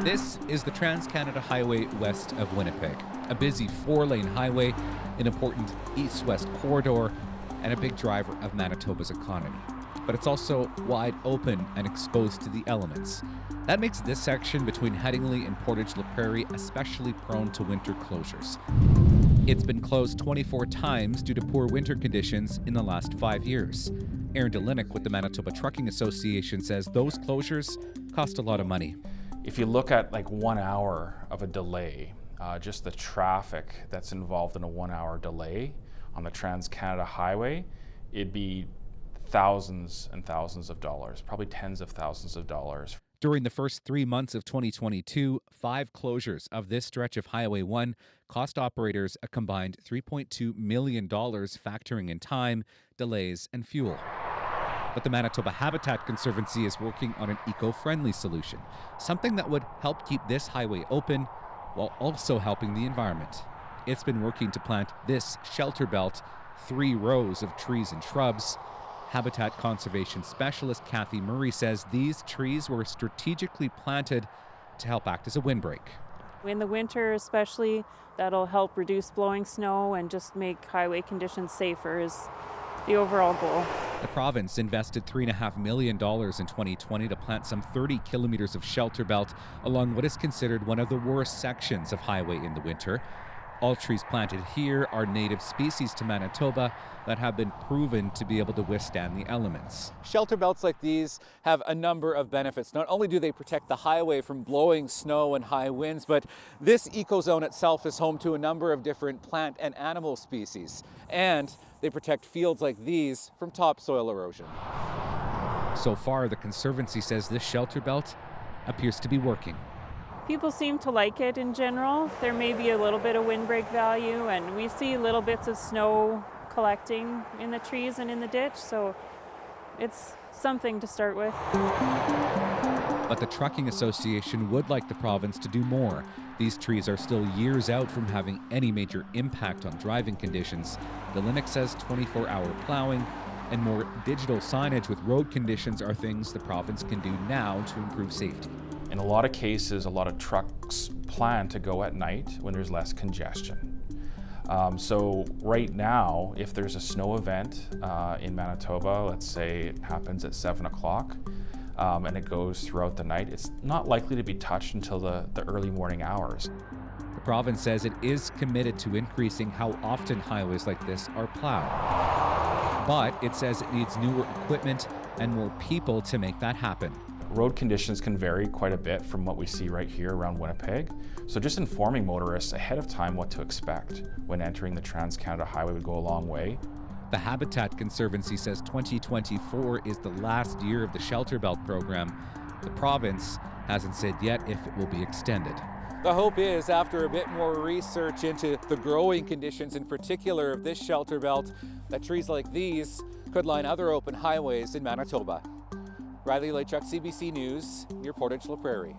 This is the Trans-Canada Highway west of Winnipeg, a busy 4-lane highway, an important east-west corridor, and a big driver of Manitoba's economy. But it's also wide open and exposed to the elements. That makes this section between Headingley and Portage La Prairie especially prone to winter closures. It's been closed 24 times due to poor winter conditions in the last 5 years. Aaron Delinick with the Manitoba Trucking Association says those closures cost a lot of money. If you look at like 1 hour of a delay, just the traffic that's involved in a 1 hour delay on the Trans-Canada Highway, it'd be thousands and thousands of dollars, probably tens of thousands of dollars. During the first 3 months of 2022, 5 closures of this stretch of Highway 1 cost operators a combined $3.2 million, factoring in time, delays, and fuel. But the Manitoba Habitat Conservancy is working on an eco-friendly solution, something that would help keep this highway open while also helping the environment. It's been working to plant this shelter belt, 3 rows of trees and shrubs. Habitat conservation specialist Kathy Murray says these trees were strategically planted to help act as a windbreak. In the winter especially, that'll help reduce blowing snow and just make highway conditions safer is the overall goal. The province invested $3.5 million in 2020 to plant some 30 kilometers of shelter belt along what is considered one of the worst sections of highway in the winter. All trees planted here are native species to Manitoba that have been proven to be able to withstand the elements. Shelter belts like these have a number of benefits. Not only do they protect the highway from blowing snow and high winds, but this ecozone itself is home to a number of different plant and animal species. And they protect fields like these from topsoil erosion. So far, the Conservancy says this shelter belt appears to be working. People seem to like it in general. There may be a little bit of windbreak value, and we see little bits of snow collecting in the trees and in the ditch, so it's something to start with. But the Trucking Association would like the province to do more. These trees are still years out from having any major impact on driving conditions. Delinick says 24-hour plowing and more digital signage with road conditions are things the province can do now to improve safety. In a lot of cases, a lot of trucks plan to go at night when there's less congestion. So right now, if there's a snow event in Manitoba, let's say it happens at 7 o'clock and it goes throughout the night, it's not likely to be touched until the early morning hours. The province says it is committed to increasing how often highways like this are plowed. But it says it needs newer equipment and more people to make that happen. Road conditions can vary quite a bit from what we see right here around Winnipeg. So just informing motorists ahead of time what to expect when entering the Trans-Canada Highway would go a long way. The Habitat Conservancy says 2024 is the last year of the Shelter Belt program. The province hasn't said yet if it will be extended. The hope is, after a bit more research into the growing conditions in particular of this shelter belt, that trees like these could line other open highways in Manitoba. Riley Lachuk, CBC News, near Portage La Prairie.